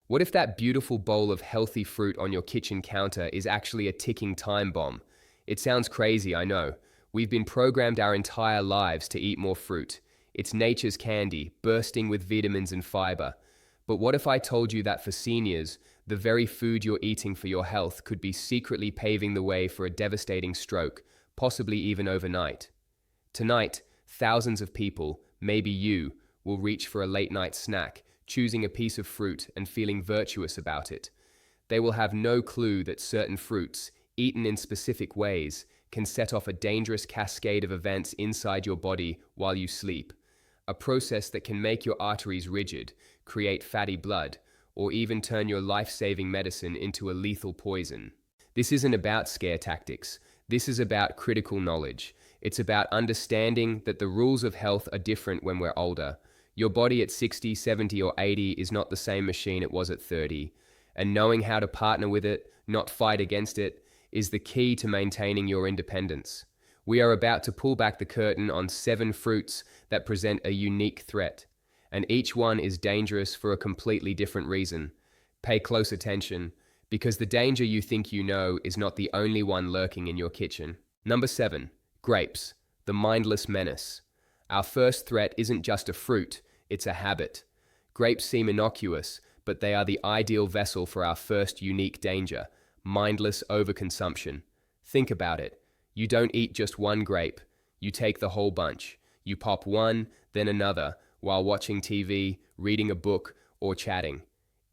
What if that beautiful bowl of healthy fruit on your kitchen counter is actually a ticking time bomb? It sounds crazy, I know. We've been programmed our entire lives to eat more fruit. It's nature's candy, bursting with vitamins and fiber. But what if I told you that for seniors, the very food you're eating for your health could be secretly paving the way for a devastating stroke, possibly even overnight? Tonight, thousands of people, maybe you, will reach for a late-night snack, choosing a piece of fruit and feeling virtuous about it. They will have no clue that certain fruits, eaten in specific ways, can set off a dangerous cascade of events inside your body while you sleep. A process that can make your arteries rigid, create fatty blood, or even turn your life-saving medicine into a lethal poison. This isn't about scare tactics. This is about critical knowledge. It's about understanding that the rules of health are different when we're older. Your body at 60, 70, or 80 is not the same machine it was at 30. And knowing how to partner with it, not fight against it, is the key to maintaining your independence. We are about to pull back the curtain on 7 fruits that present a unique threat. And each one is dangerous for a completely different reason. Pay close attention, because the danger you think you know is not the only one lurking in your kitchen. Number 7. Grapes, the mindless menace. Our first threat isn't just a fruit, it's a habit. Grapes seem innocuous, but they are the ideal vessel for our first unique danger, mindless overconsumption. Think about it. You don't eat just one grape, you take the whole bunch. You pop one, then another, while watching TV, reading a book, or chatting.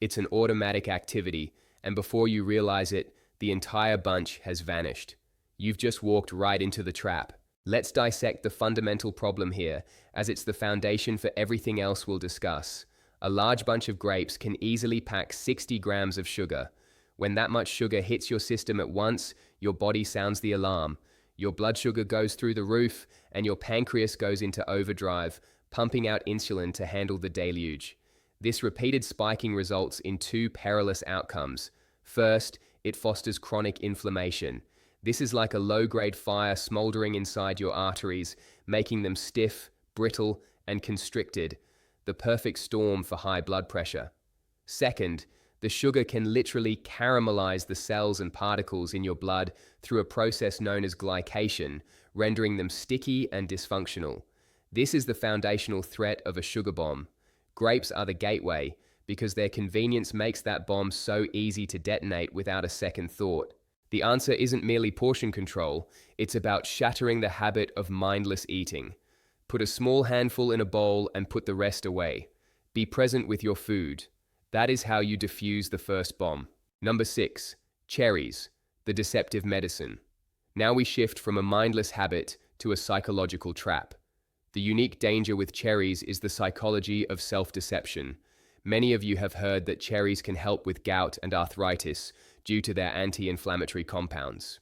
It's an automatic activity, and before you realize it, the entire bunch has vanished. You've just walked right into the trap. Let's dissect the fundamental problem here, as it's the foundation for everything else we'll discuss. A large bunch of grapes can easily pack 60 grams of sugar. When that much sugar hits your system at once, your body sounds the alarm. Your blood sugar goes through the roof, and your pancreas goes into overdrive, pumping out insulin to handle the deluge. This repeated spiking results in 2 perilous outcomes. First, it fosters chronic inflammation. This is like a low-grade fire smoldering inside your arteries, making them stiff, brittle, and constricted, the perfect storm for high blood pressure. Second, the sugar can literally caramelize the cells and particles in your blood through a process known as glycation, rendering them sticky and dysfunctional. This is the foundational threat of a sugar bomb. Grapes are the gateway, because their convenience makes that bomb so easy to detonate without a second thought. The answer isn't merely portion control, it's about shattering the habit of mindless eating. Put a small handful in a bowl and put the rest away. Be present with your food. That is how you defuse the first bomb. Number 6. Cherries, the deceptive medicine. Now we shift from a mindless habit to a psychological trap. The unique danger with cherries is the psychology of self-deception. Many of you have heard that cherries can help with gout and arthritis due to their anti-inflammatory compounds.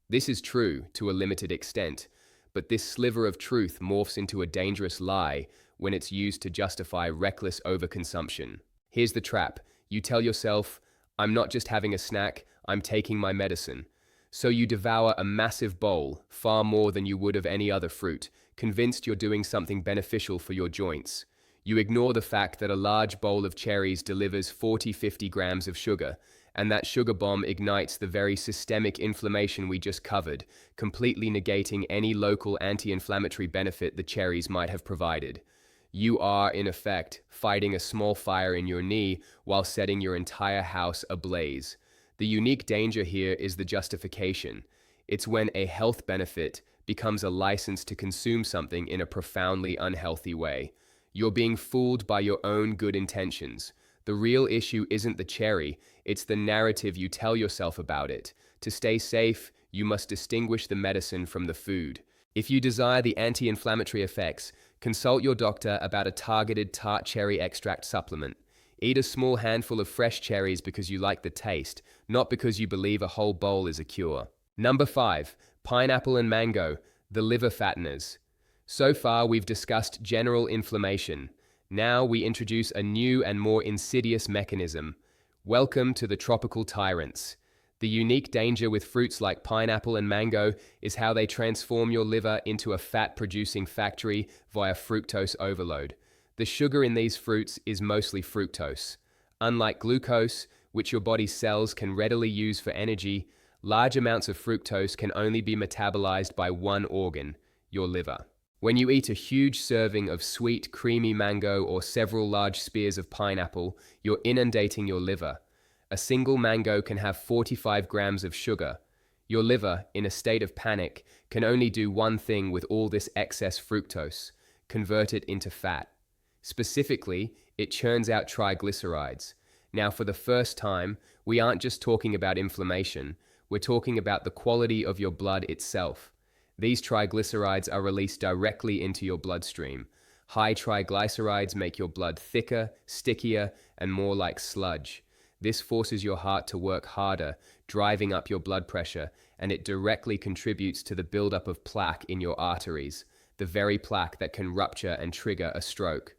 This is true to a limited extent, but this sliver of truth morphs into a dangerous lie when it's used to justify reckless overconsumption. Here's the trap. You tell yourself, I'm not just having a snack, I'm taking my medicine. So you devour a massive bowl, far more than you would of any other fruit, convinced you're doing something beneficial for your joints. You ignore the fact that a large bowl of cherries delivers 40-50 grams of sugar, and that sugar bomb ignites the very systemic inflammation we just covered, completely negating any local anti-inflammatory benefit the cherries might have provided. You are, in effect, fighting a small fire in your knee while setting your entire house ablaze. The unique danger here is the justification. It's when a health benefit becomes a license to consume something in a profoundly unhealthy way. You're being fooled by your own good intentions. The real issue isn't the cherry, it's the narrative you tell yourself about it. To stay safe, you must distinguish the medicine from the food. If you desire the anti-inflammatory effects, consult your doctor about a targeted tart cherry extract supplement. Eat a small handful of fresh cherries because you like the taste, not because you believe a whole bowl is a cure. Number 5. Pineapple and mango, the liver fatteners. So far, we've discussed general inflammation. Now we introduce a new and more insidious mechanism. Welcome to the tropical tyrants. The unique danger with fruits like pineapple and mango is how they transform your liver into a fat-producing factory via fructose overload. The sugar in these fruits is mostly fructose. Unlike glucose, which your body's cells can readily use for energy, large amounts of fructose can only be metabolized by one organ, your liver. When you eat a huge serving of sweet, creamy mango or several large spears of pineapple, you're inundating your liver. A single mango can have 45 grams of sugar. Your liver, in a state of panic, can only do one thing with all this excess fructose: convert it into fat. Specifically, it churns out triglycerides. Now, for the first time, we aren't just talking about inflammation, we're talking about the quality of your blood itself. These triglycerides are released directly into your bloodstream. High triglycerides make your blood thicker, stickier, and more like sludge. This forces your heart to work harder, driving up your blood pressure, and it directly contributes to the buildup of plaque in your arteries, the very plaque that can rupture and trigger a stroke.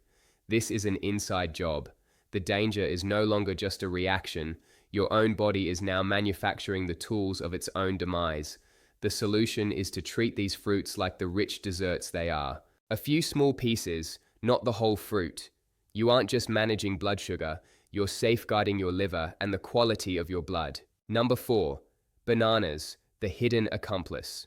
This is an inside job. The danger is no longer just a reaction. Your own body is now manufacturing the tools of its own demise. The solution is to treat these fruits like the rich desserts they are. A few small pieces, not the whole fruit. You aren't just managing blood sugar, you're safeguarding your liver and the quality of your blood. Number 4, bananas, the hidden accomplice.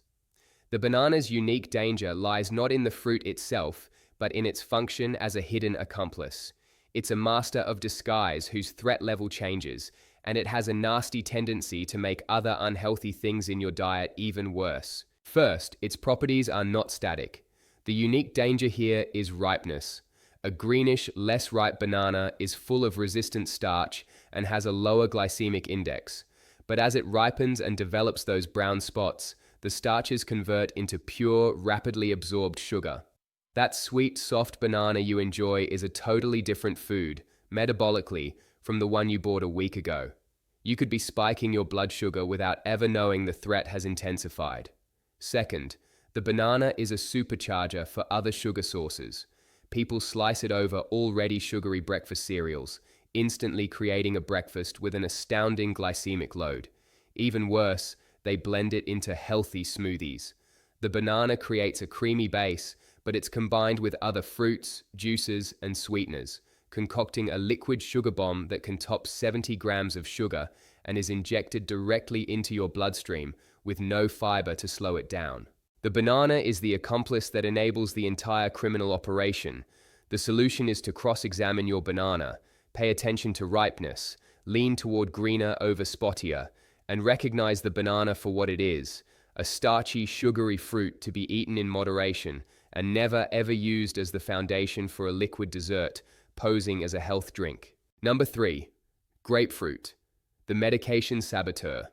The banana's unique danger lies not in the fruit itself, but in its function as a hidden accomplice. It's a master of disguise whose threat level changes, and it has a nasty tendency to make other unhealthy things in your diet even worse. First, its properties are not static. The unique danger here is ripeness. A greenish, less ripe banana is full of resistant starch and has a lower glycemic index. But as it ripens and develops those brown spots, the starches convert into pure, rapidly absorbed sugar. That sweet, soft banana you enjoy is a totally different food, metabolically, from the one you bought a week ago. You could be spiking your blood sugar without ever knowing the threat has intensified. Second, the banana is a supercharger for other sugar sources. People slice it over already sugary breakfast cereals, instantly creating a breakfast with an astounding glycemic load. Even worse, they blend it into healthy smoothies. The banana creates a creamy base, but it's combined with other fruits, juices, and sweeteners, concocting a liquid sugar bomb that can top 70 grams of sugar and is injected directly into your bloodstream with no fiber to slow it down. The banana is the accomplice that enables the entire criminal operation. The solution is to cross-examine your banana, pay attention to ripeness, lean toward greener over spottier, and recognize the banana for what it is: a starchy, sugary fruit to be eaten in moderation and never ever used as the foundation for a liquid dessert, posing as a health drink. Number 3, grapefruit, the medication saboteur.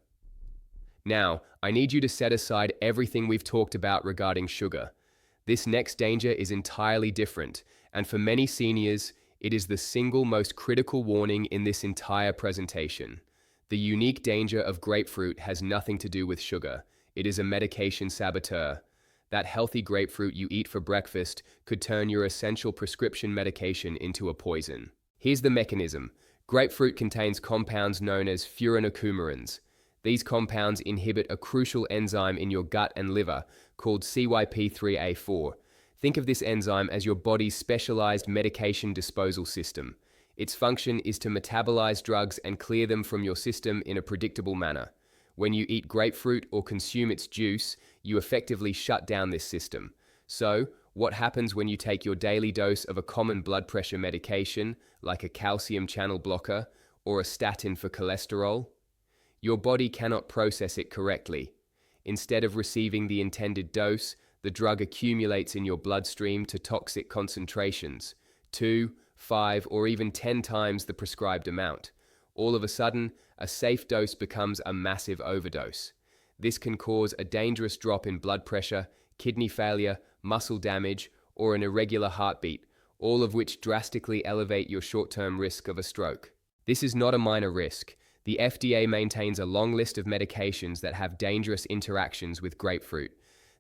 Now, I need you to set aside everything we've talked about regarding sugar. This next danger is entirely different, and for many seniors, it is the single most critical warning in this entire presentation. The unique danger of grapefruit has nothing to do with sugar. It is a medication saboteur. That healthy grapefruit you eat for breakfast could turn your essential prescription medication into a poison. Here's the mechanism. Grapefruit contains compounds known as furanocoumarins. These compounds inhibit a crucial enzyme in your gut and liver called CYP3A4. Think of this enzyme as your body's specialized medication disposal system. Its function is to metabolize drugs and clear them from your system in a predictable manner. When you eat grapefruit or consume its juice, you effectively shut down this system. So, what happens when you take your daily dose of a common blood pressure medication, like a calcium channel blocker or a statin for cholesterol? Your body cannot process it correctly. Instead of receiving the intended dose, the drug accumulates in your bloodstream to toxic concentrations, 2, 5, or even 10 times the prescribed amount. All of a sudden, a safe dose becomes a massive overdose. This can cause a dangerous drop in blood pressure, kidney failure, muscle damage, or an irregular heartbeat, all of which drastically elevate your short-term risk of a stroke. This is not a minor risk. The FDA maintains a long list of medications that have dangerous interactions with grapefruit.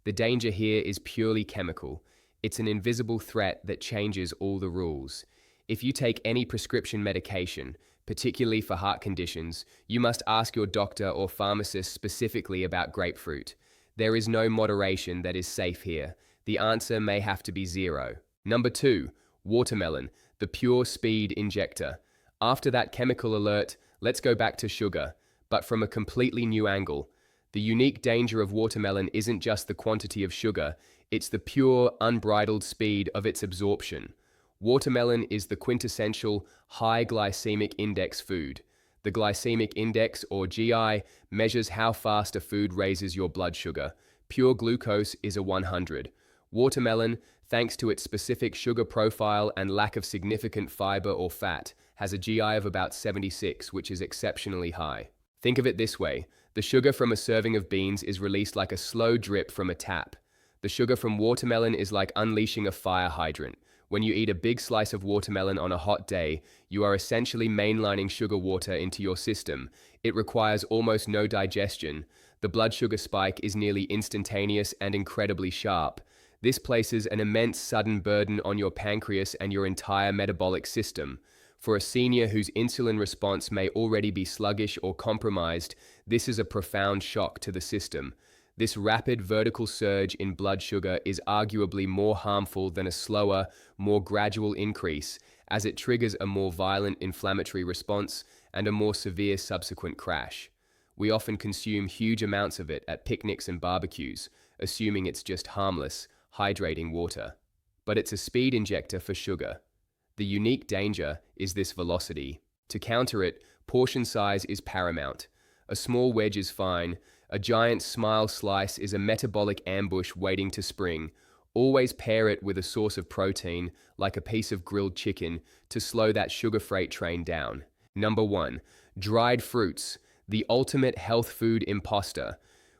The danger here is purely chemical. It's an invisible threat that changes all the rules. If you take any prescription medication, particularly for heart conditions, you must ask your doctor or pharmacist specifically about grapefruit. There is no moderation that is safe here. The answer may have to be 0. Number 2, watermelon, the pure speed injector. After that chemical alert, let's go back to sugar, but from a completely new angle. The unique danger of watermelon isn't just the quantity of sugar, it's the pure, unbridled speed of its absorption. Watermelon is the quintessential high glycemic index food. The glycemic index, or GI, measures how fast a food raises your blood sugar. Pure glucose is a 100. Watermelon, thanks to its specific sugar profile and lack of significant fiber or fat, has a GI of about 76, which is exceptionally high. Think of it this way: the sugar from a serving of beans is released like a slow drip from a tap. The sugar from watermelon is like unleashing a fire hydrant. When you eat a big slice of watermelon on a hot day, you are essentially mainlining sugar water into your system. It requires almost no digestion. The blood sugar spike is nearly instantaneous and incredibly sharp. This places an immense sudden burden on your pancreas and your entire metabolic system. For a senior whose insulin response may already be sluggish or compromised, this is a profound shock to the system. This rapid vertical surge in blood sugar is arguably more harmful than a slower, more gradual increase, as it triggers a more violent inflammatory response and a more severe subsequent crash. We often consume huge amounts of it at picnics and barbecues, assuming it's just harmless, hydrating water. But it's a speed injector for sugar. The unique danger is this velocity. To counter it, portion size is paramount. A small wedge is fine. A giant smile slice is a metabolic ambush waiting to spring. Always pair it with a source of protein, like a piece of grilled chicken, to slow that sugar freight train down. Number 1. Dried fruits, the ultimate health food imposter.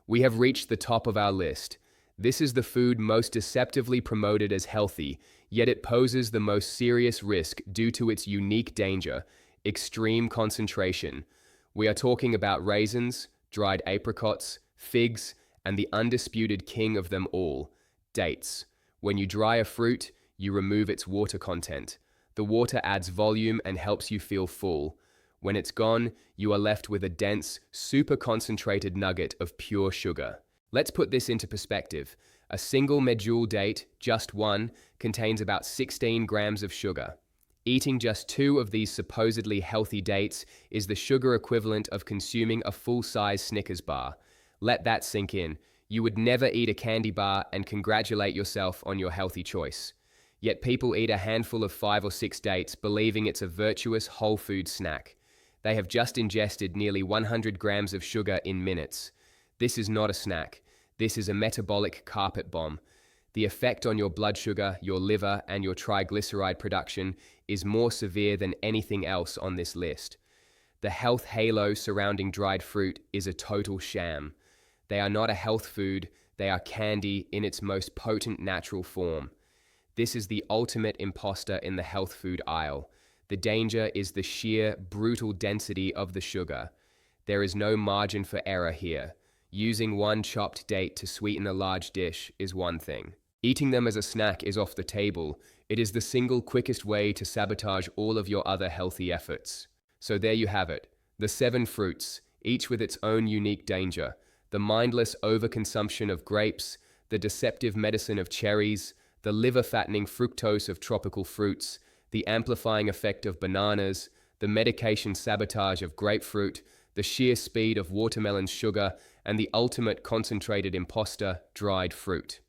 We have reached the top of our list. This is the food most deceptively promoted as healthy, yet it poses the most serious risk due to its unique danger: extreme concentration. We are talking about raisins, dried apricots, figs, and the undisputed king of them all, dates. When you dry a fruit, you remove its water content. The water adds volume and helps you feel full. When it's gone, you are left with a dense, super concentrated nugget of pure sugar. Let's put this into perspective. A single medjool date, just one, contains about 16 grams of sugar. Eating just 2 of these supposedly healthy dates is the sugar equivalent of consuming a full-size Snickers bar. Let that sink in. You would never eat a candy bar and congratulate yourself on your healthy choice. Yet people eat a handful of 5 or 6 dates, believing it's a virtuous whole food snack. They have just ingested nearly 100 grams of sugar in minutes. This is not a snack. This is a metabolic carpet bomb. The effect on your blood sugar, your liver, and your triglyceride production is more severe than anything else on this list. The health halo surrounding dried fruit is a total sham. They are not a health food, they are candy in its most potent natural form. This is the ultimate imposter in the health food aisle. The danger is the sheer, brutal density of the sugar. There is no margin for error here. Using one chopped date to sweeten a large dish is one thing. Eating them as a snack is off the table. It is the single quickest way to sabotage all of your other healthy efforts. So there you have it, the 7 fruits, each with its own unique danger. The mindless overconsumption of grapes, the deceptive medicine of cherries, the liver-fattening fructose of tropical fruits, the amplifying effect of bananas, the medication sabotage of grapefruit, the sheer speed of watermelon sugar, and the ultimate concentrated imposter, dried fruit.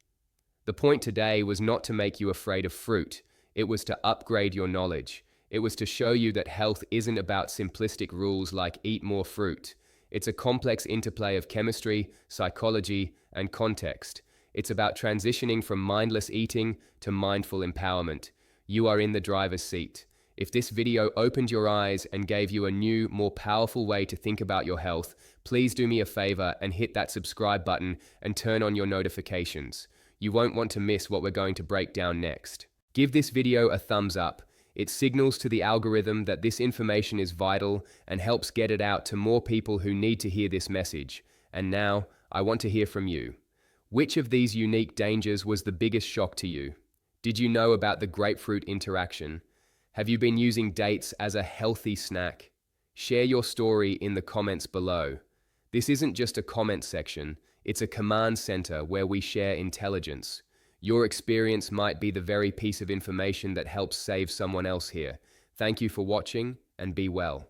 The point today was not to make you afraid of fruit. It was to upgrade your knowledge. It was to show you that health isn't about simplistic rules like eat more fruit. It's a complex interplay of chemistry, psychology, and context. It's about transitioning from mindless eating to mindful empowerment. You are in the driver's seat. If this video opened your eyes and gave you a new, more powerful way to think about your health, please do me a favor and hit that subscribe button and turn on your notifications. You won't want to miss what we're going to break down next. Give this video a thumbs up. It signals to the algorithm that this information is vital and helps get it out to more people who need to hear this message. And now, I want to hear from you. Which of these unique dangers was the biggest shock to you? Did you know about the grapefruit interaction? Have you been using dates as a healthy snack? Share your story in the comments below. This isn't just a comment section, it's a command center where we share intelligence. Your experience might be the very piece of information that helps save someone else here. Thank you for watching, and be well.